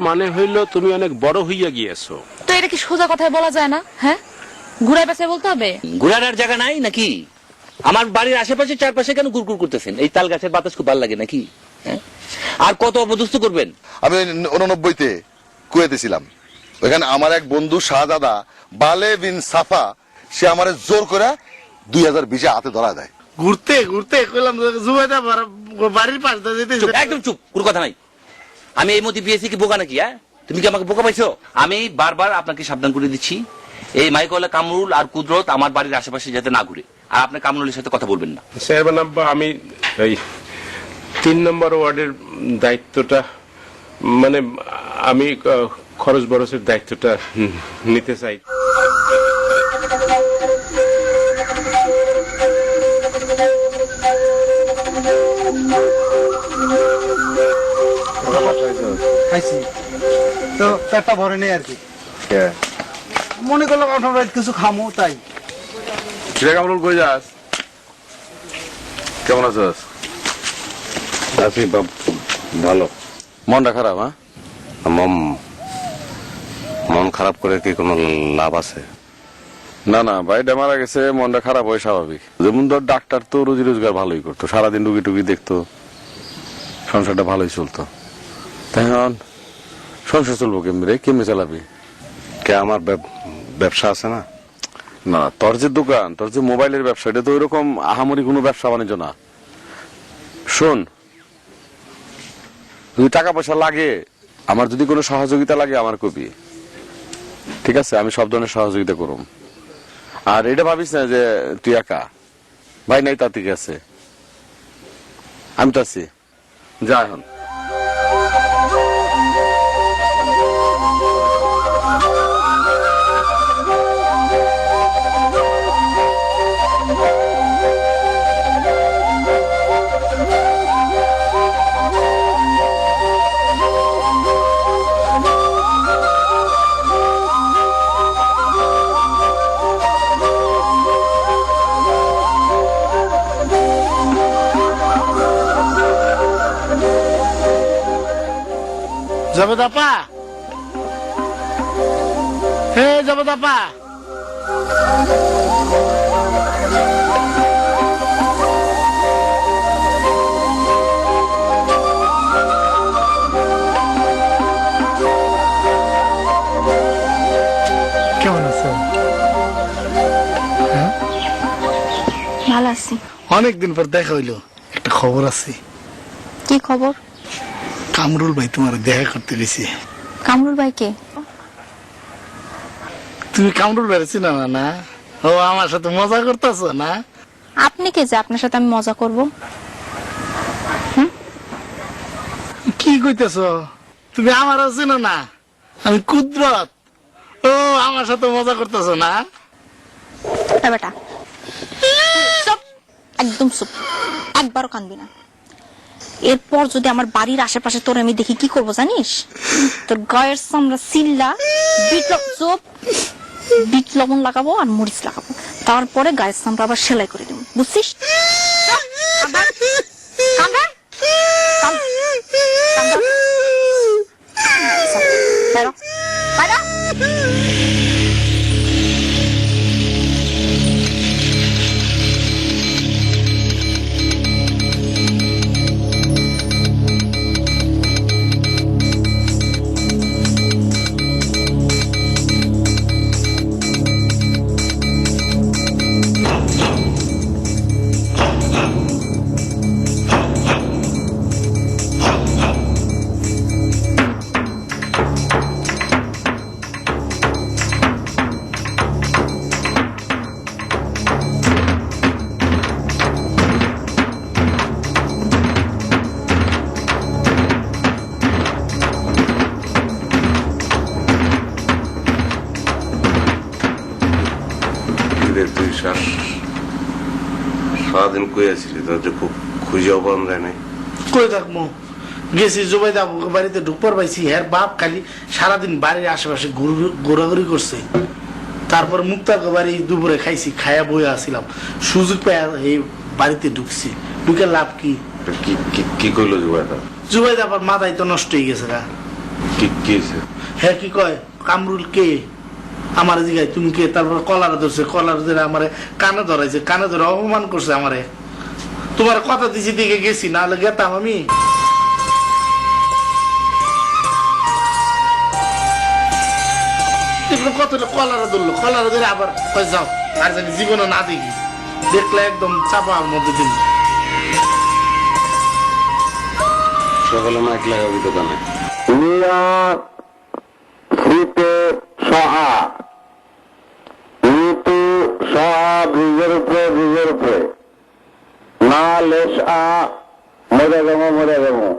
মানে হইল তুমি অনেক বড় হইয়া গিয়েছো। তো এটা কি সোজা কথায় বলা যায় না? হ্যাঁ, ঘুরাই পেঁচাই বলতে হবে? ঘুরানোর জায়গা নাই নাকি? আমার বাড়ির আশেপাশে চারপাশে কেন গুড়গুড় করতেছেন? এই তাল গাছের বাতাস খুব ভালো লাগে নাকি? হ্যাঁ, আর কত অপদস্থ করবেন? আমি 89-তে কুয়েতে ছিলাম। ওইখানে আমার এক বন্ধু শাহজাদা বালে বিন সাফা, সে আমার জোর করে 2020 হাতে ধরা দেয়। ঘুরতে ঘুরতে কইলাম জুবাইদা বাড়ির পাশ দিয়ে যেতে। একদম চুপ, কোনো কথা নাই। আমি এই মধ্যে বিয়েছি কি বোকা নাকি? হ্যাঁ, তুমি কি আমাকে বোকা পাইছো? আমি বারবার আপনাকে সাবধান করে দিচ্ছি, এই মাইকওয়ালা কামরুল আর কুদরত আমার বাড়ির আশেপাশে যাতে না ঘুরে। আর আপনি কামরুলের সাথে কথা বলবেন না। সাহেবান আব্বা, আমি এই 3 নম্বর ওয়ার্ডের দায়িত্বটা, মানে আমি খরচ বরচের দায়িত্বটা নিতে চাই। খাইছি তো পেটটা ভরে নেই আর কি। মনে করলাম আপনার কিছু খামো তাই। কামরুল কই যাস? কেমন আছিস? আছি ভালো। মনটা খারাপ? হ্যাঁ, মন খারাপ করে কি কোনো লাভ আছে? না না, ভাইটা মারা গেছে, মনটা খারাপ হয় স্বাভাবিক। যেমন ধর ডাক্তার তো রুজি রোজগার ভালোই করতো, সারাদিন রুগী টুগি দেখতো, সংসারটা ভালোই চলতো। তাই এখন সংসার চলবো কেমনি রে? কেমনি চালাবি? কে আমার ব্যবসা আছে না? না, তোর যে দোকান, তোর যে মোবাইলের ব্যবসা, এটা তো ওইরকম আহামরি কোনো ব্যবসা বাণিজ্য না। শোন, যদি টাকা পয়সা লাগে, আমার যদি কোনো সহযোগিতা লাগে আমার কবি, ঠিক আছে, আমি সব ধরনের সহযোগিতা করুম। আর এটা ভাবিস না যে তুই একা, ভাই নাই তা ঠিক আছে, আমি তো আছি। যা এখন। জবেদাপা, হে জবেদাপা, কেমন আছো? ভালো আছি। অনেকদিন পর দেখা হইলো, একটা খবর আছে। কি খবর? কামরুল ভাই তোমার দেখা করতে গেছি। কামরুল ভাইকে? তুমি কামরুল ভাই চিনো না? ও আমার সাথে মজা করতেছো না? আপনি কে যে আপনার সাথে আমি মজা করব? কি কইতেছো? তুমি আমারও চিনো না? আমি কুদরত। ও আমার সাথে মজা করতেছো না? বেটা চুপ, একদম চুপ, একবারও কানবি না। এরপর যদি আমার বাড়ির আশেপাশে তোর আমি দেখি কি করবো জানিস? তোর গায়ের সামনে সিল্লা বিট লবণ লাগাবো আর মরিচ লাগাবো, তারপরে গায়ের সামনে আবার সেলাই করে দেবো, বুঝছিস? সারাদিন কইয়াছিলি তোর যে খুব খুঁজেও পাওয়া যায় নাই। কই থাকবো, গেছি জুবাইদা বাড়িতে ঢুকবার পাইছি, হ্যাঁ বাপ খালি সারাদিন বাড়ির আশেপাশে ঘোরাঘুরি করছে। তারপর মুক্তার বাড়ি দুপুরে খাইছি, খায়া বইয়া আসছিলাম, সুযোগ পাইয়া এই বাড়িতে ঢুকছি। ঢুকে লাভ কি? কি কইলো জুবাইদা? জুবাইদা আবার মাথায় তো নষ্ট হয়ে গেছে। কি কি হয়েছে? হ্যাঁ কি কয় কামরুল কে আমার জিগায় তুমি কে, তারপর কলার ধরছে, কলার ধরে আমারে কানে ধরাইছে, কানে ধরে অপমান করছে আমারে। তোমার কথা দিছি দিকে গেছি, না হলে গেতাম আমি। কতটা কলারা ধরলো, কলারা ধরে আবার কয় যাও, আর জানি জীবনে না দেখি, দেখলে একদম চাপার মধ্যে দিন। সকালে মাইক লাগাবি দোকানে। ব্রিজের উপরে না লেস মরে গেমো।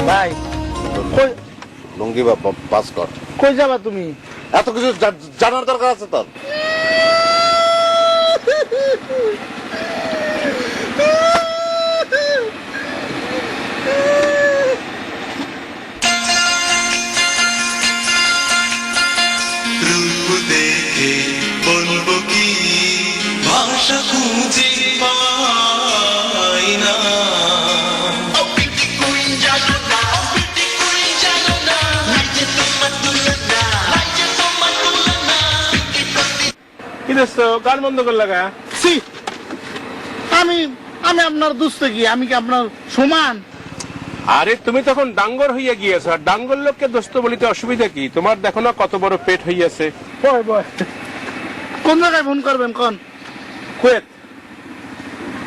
ভাই কই লুঙ্গি বা পাস কর। কই যাবা তুমি? এত কিছু জানার দরকার আছে তোর? রূপ দেখে বলবো কি ভাষা খুঁজে পাই না। কি দোস্ত গান বন্ধ কর লাগা? ছি, আমি আমি আপনার দুস্থ কি? আমি কি আপনার সমান? আরে তুমি তখন ডাঙ্গর হইয়া গিয়েছো, আর ডাঙ্গর লোককে দোস্ত বলিতে অসুবিধা কি? তোমার দেখো না কত বড় পেট হইয়াছে। বয় বয়, কোন জায়গায় ফোন করবেন কোন? কুয়েত।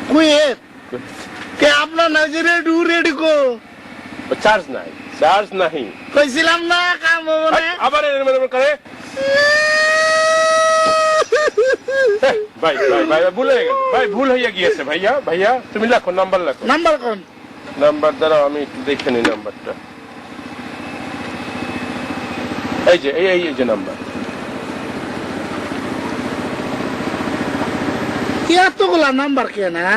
কুয়েত? কে আপনার Nigeria do ready co? Charge নাই, চার্জ নাই। কইছিলাম না কাম হবে না। আবার এর মনে করে ভাই ভাই ভাই ভুল হয়ে গেল, ভাই ভুল হইয়া গিয়েছে। ভাইয়া ভাইয়া তুমি লেখো, নাম্বার লেখো। নাম্বার কোন? নাম্বার দ্বারা আমি একটু দেখে নিই নাম্বারটা। এই যে এই এই যে নাম্বার। কি এতগুলা নাম্বার কে না?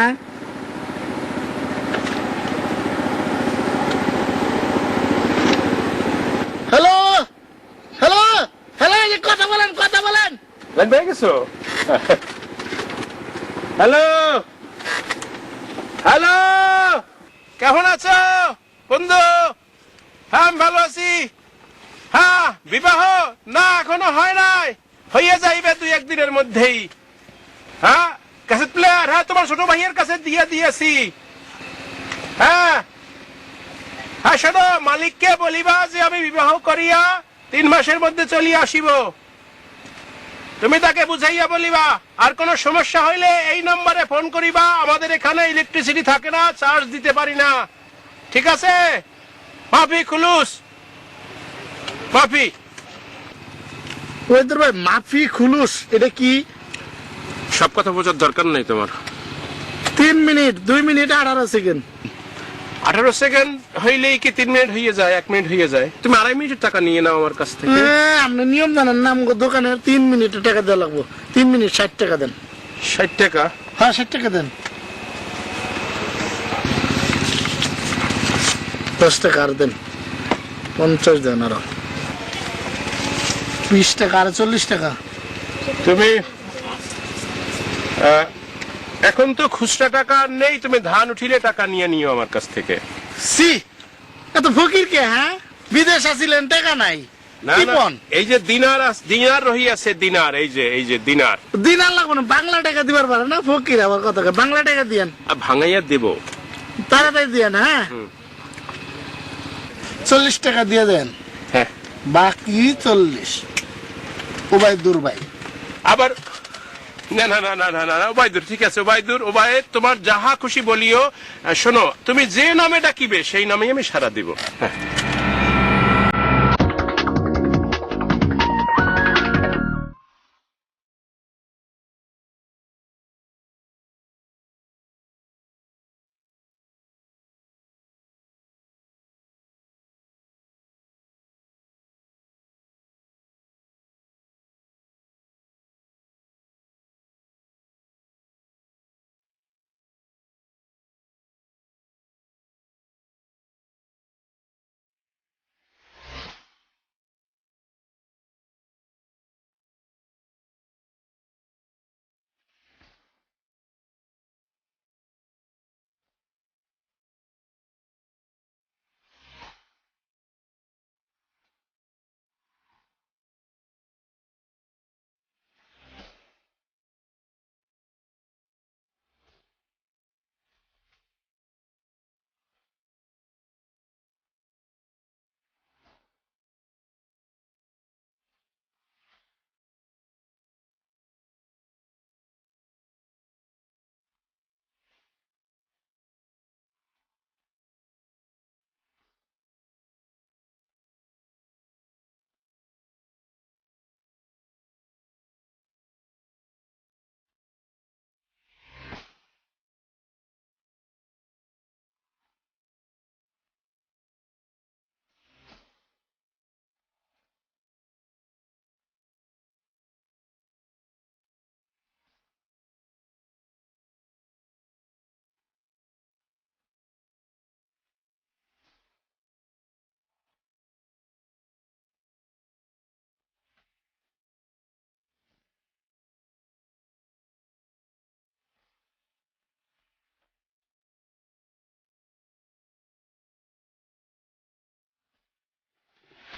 হ্যালো হ্যালো হ্যালো, কথা বলেন কথা বলেন। লাইন পেয়ে গেছো? হ্যালো হ্যালো, কেমন আছো বন্ধু? হ্যাঁ আমি ভালো আছি। হ্যাঁ বিবাহ না এখনো হয় নাই, হইয়া যাইবে দুই একদিনের মধ্যেই। হ্যাঁ ক্যাসেট প্লেয়ার, হ্যাঁ তোমার ছোট ভাইয়ের কাছে দিয়ে দিয়েছি। হ্যাঁ হ্যাঁ শোনো, মালিককে বলিবা যে আমি বিবাহ করিয়া 3 মাসের মধ্যে চলিয়া আসিব। তুমি তাকে বুঝাইয়া বলিবা, আর কোন সমস্যা হইলে এই নম্বরে ফোন করিবা। আমাদের এখানে ইলেকট্রিসিটি থাকে না, চার্জ দিতে পারি না। ঠিক আছে? মাফি খুলুস, মাফি। ওইদের ভাই মাফি খুলুস এটা কি? সব কথা বোঝার দরকার নেই তোমার। 3 মিনিট 2 মিনিট 18 সেকেন্ড। 18 সেকেন্ড হইলেই কি 3 মিনিট হয়ে যায়? 1 মিনিট হয়ে যায়? তুমি 2.5 মিনিট টাকা নিয়ে নাও আমার কাছ থেকে। আপনি নিয়ম জানেন না? আমগো দোকানে 3 মিনিটে টাকা দেওয়া লাগবো। 3 মিনিট 60 টাকা দেন। 60 টাকা? হ্যাঁ 60 টাকা দেন। 10 টাকা আর দেন, 50 দেন, আরো 20 টাকা, আর 40 টাকা। তুমি এখন তো খুচরা টাকা আর নেই, তুমি ধান উঠিলে টাকা নিয়ে নিও আমার কাছ থেকে। সি, এত ফকির কে? হ্যাঁ বিদেশ আছিলেন, টাকা নাই। না কি না, বন? এই যে দিনার রহিয়াছে, দিনার, এই যে দিনার। দিন আর লাগবো না, বাংলা টাকা দিবার পারে না ফকির। আবার কথা কয়, বাংলা টাকা দিয়েন, আর ভাঙাইয়া দেব। তাড়াতাড়ি দিয়েন। হ্যাঁ 40 টাকা দিয়ে দেন, হ্যাঁ বাকি 40 ওবায়দুর ভাই। আবার না না না না না না না, ওবায়দুর ঠিক আছে, ওবায়দ তোমার যাহা খুশি বলিও। শোনো, তুমি যে নামে ডাকিবে সেই নামেই আমি সাড়া দিব। হ্যাঁ।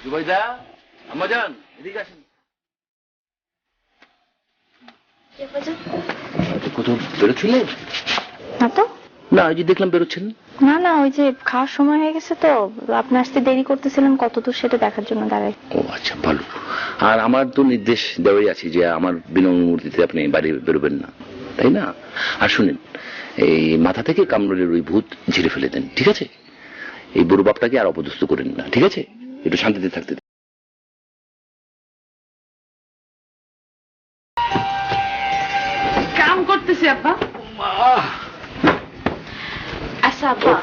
জুবাইদা আম্মাজান এদিকে আসেন। কোথাও বেরোচ্ছিলেন? না তো, না ওই যে দেখলাম বেরোচ্ছেন। না না, ওই যে খাওয়ার সময় হয়ে গেছে তো, আপনি আসতে দেরি করতেছিলেন কতদূর সেটা দেখার জন্য দাঁড়াই। ও আচ্ছা, ভালো। আর আমার তো নির্দেশ দেওয়াই আছে যে আমার বিনা অনুমতিতে আপনি বাড়ি বেরোবেন না, তাই না? আর শুনেন, এই মাথা থেকে কামরুলের ওই ভূত ঝেড়ে ফেলে দেন, ঠিক আছে? এই বুড়ো বাপটাকে আর অপদস্থ করেন না, ঠিক আছে? একটু শান্তিতে থাকতে দিন। কাম করতেছি আব্বা। আচ্ছা আব্বা,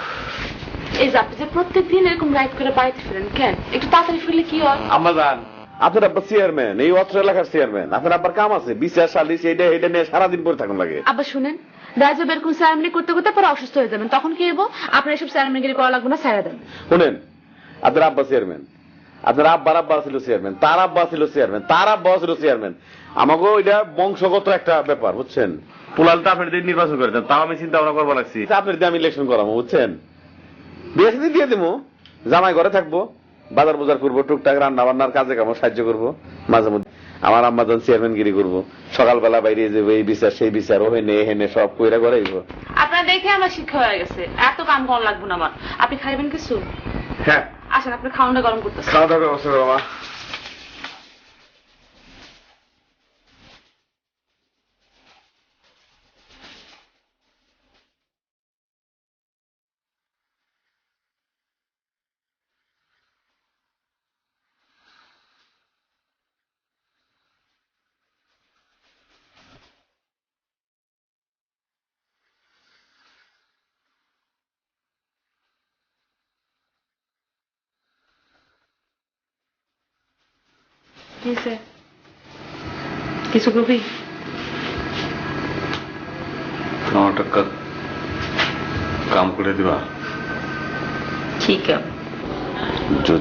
এই যে আপনি যে প্রত্যেকদিন এরকম রাইড করে বাড়িতে ফিরেন কেন? একটু তাড়াতাড়ি ফিরলে কি হয়? আম্মাজান, আপনার আব্বা চেয়ারম্যান, এই অত্র এলাকার চেয়ারম্যান। আপনার আব্বার কাম আছে, বিচার সালিশ এইটা এইটা নিয়ে সারাদিন পরে থাকুন লাগে। আব্বা শুনেন, রাজা এরকম সেরেমনি করতে করতে পরে অসুস্থ হয়ে যাবেন, তখন কি হবো? আপনার এসব সেরেমনিগিরি করা লাগবে না, ছেড়ে দেন। শুনেন, আপনার আব্বা চেয়ারম্যান, আপনার আব্বার আব্বা ছিল চেয়ারম্যান, তার আব্বা ছিল চেয়ারম্যান, তার আব্বা ছিল চেয়ারম্যান। আমাকে ওইটা বংশগত একটা ব্যাপার, বুঝছেন? পোলালটা আপনার দিয়ে নির্বাচন করে দেন, তাও আমি চিন্তা ভাবনা করবো লাগছি। আপনার দিয়ে আমি ইলেকশন করাবো, বুঝছেন? বিয়ে সাথে দিয়ে দেবো, জামাই ঘরে থাকবো, বাজার বাজার করবো, টুকটাক রান্না বান্নার কাজে কামো সাহায্য করবো, মাঝে মধ্যে আমার আম্মাজান চেয়ারম্যানগিরি করবো, সকালবেলা বাইরে যাবো, এই বিচার সেই বিচার, ওহেনে হেনে সব কইরা করাইব। আপনার দেখে আমার শিক্ষা হয়ে গেছে, এত কাম করা লাগবে না আমার। আপনি খাইবেন কিছু? হ্যাঁ, আসেন, আপনার খাওয়াটা গরম করতেছে। খাওয়া দাওয়ার ব্যবস্থা করো বাবা। কিছু করবি? আমার একটা কাম করে দিবা। ঠিক আছে।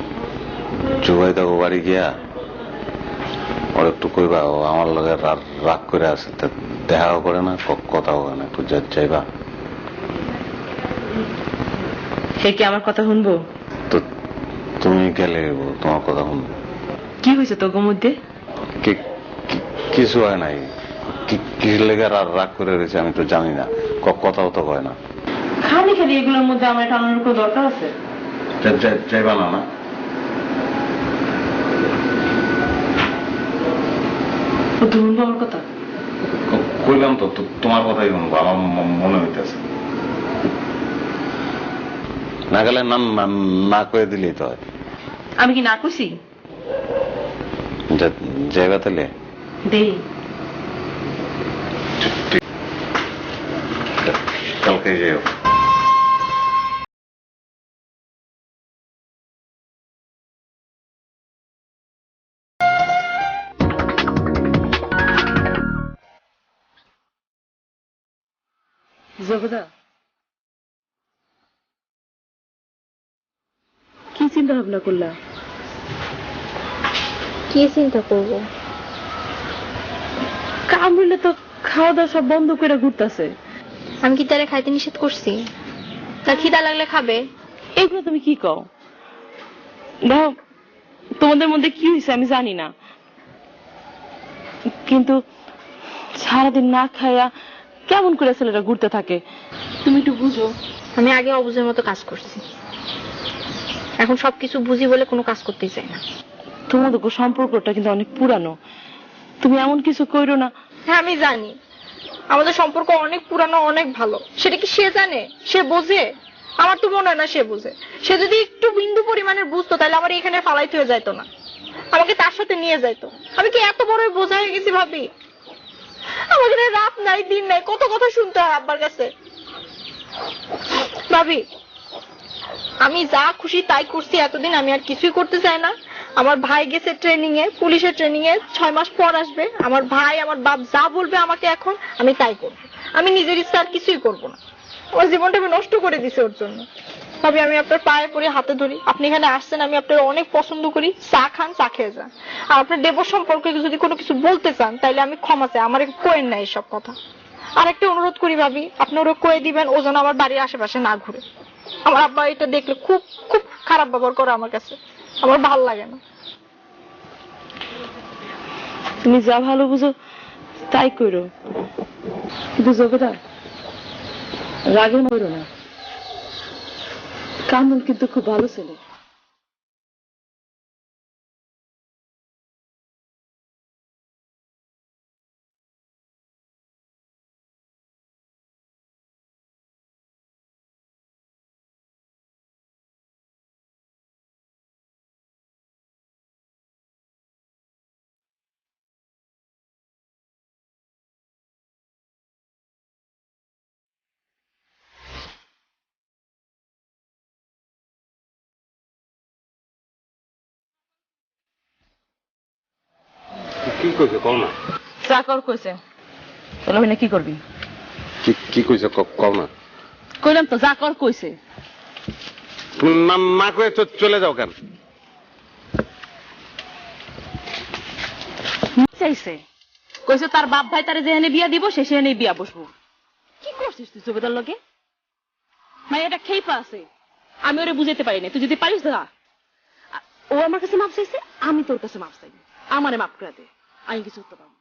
জুবাইদা ও বাড়ি গিয়া ওর একটু কইবা, ও আমার লগে রাগ করে আছে, দেখাও করে না, কথাও হয় না, একটু যাইবা। হে কি আমার কথা শুনবো? তো তুমি গেলে তোমার কথা শুনবো। কি হয়েছে তোর মধ্যে? কিছু হয় নাই, কিসের লেগে রাগ করে রয়েছে আমি তো জানি না, কথাও তো হয় না। খালি খালি এগুলোর মধ্যে আমার টানানোর কোনো দরকার আছে? যাইবা না? না শুনবো আমার কথা? কইলাম তো তোমার কথাই শুনবো, আমার মনে হইতেছে। না গেলে না করে দিলেই তো হয়। আমি কি না কইছি? যাইবা তাহলে দেই। কালকে যাইও। জগদা, কি চিন্তা ভাবনা করলা? কি চিন্তা করবো? কামড়লে তো খাওয়া দাওয়া সব বন্ধ করে ঘুরতেছে। আমি কি তারে খাইতে নিষেধ করছি? তার খিদা লাগলে খাবে। এগুলো তুমি কি কও? দেখো, তোমাদের মধ্যে কি হয়েছে আমি জানি না, কিন্তু সারাদিন না খাইয়া কেমন করে ছেলেরা ঘুরতে থাকে তুমি একটু বুঝো। আমি আগে অবুঝের মতো কাজ করছি, এখন সবকিছু বুঝি বলে কোনো কাজ করতেই চাই না। তোমাদের সম্পর্কটা কিন্তু অনেক পুরানো, তুমি এমন কিছু কইরো না। হ্যাঁ আমি জানি আমাদের সম্পর্ক অনেক পুরানো, অনেক ভালো। সেটা কি সে জানে? সে বোঝে? আমার তো মনে হয় না সে বোঝে। সে যদি একটু বিন্দু পরিমাণের বুঝতো তাহলে আমার এখানে ফালাইতে হয়ে যাইতো না, আমাকে তার সাথে নিয়ে যাইতো। আমি কি এত বড় বোঝা হয়ে গেছি ভাবি? আমাকে রাত নাই দিন নাই কত কথা শুনতে হয় আব্বার কাছে। ভাবি, আমি যা খুশি তাই করছি এতদিন, আমি আর কিছুই করতে চাই না। আমার ভাই গেছে ট্রেনিং এ, পুলিশের ট্রেনিং এ, 6 মাস পর আসবে। আমার ভাই আমার বাপ যা বলবে আমাকে এখন আমি তাই করব। আমি নিজের ইচ্ছা আর কিছুই করব না। আমার জীবনটা আমি নষ্ট করে দিছি ওর জন্য। ভাবি, আমি আপনার পায়ে পড়ে হাতে ধরি, আপনি এখানে আসছেন, আমি আপনার অনেক পছন্দ করি, চা খান, চা খেয়ে যান। আর আপনার দেবর সম্পর্কে যদি কোনো কিছু বলতে চান তাহলে আমি ক্ষমা চাই, আমার কোয়েন না এইসব কথা। আর একটা অনুরোধ করি ভাবি, আপনি ওরা কয়ে দিবেন ও যেন আমার বাড়ির আশেপাশে না ঘুরে। আমার আব্বা এটা দেখলে খুব খুব খারাপ ব্যবহার করে আমার কাছে, আমার ভাল লাগে না। তুমি যা ভালো বুঝো তাই করো, কিন্তু জবেদার রাগের মরো না। কামরুল কিন্তু খুব ভালো ছেলে। কি কইছে কও না? চাকর কইছে তাহলে ওখানে কি করবি? কি কইছে কও না? কইলাম তো চাকর কইছে। তুমি না কয়ে চলে যাও কেন? চাইছে কইছে তার বাপ ভাই তারে যেখানে বিয়া দিব সে সেখানে বিয়া বসবো। কি করছিস তুই জবেদার লগে? মানে এটা খেইপা আছে, আমি ওরে বুঝাইতে পারি না। তুই যদি পারিস না, ও আমার কাছে মাপ চাইছে, আমি তোর কাছে মাপ চাই, আমারে মাপ করে দে, আমি কিছু করতে পারবো।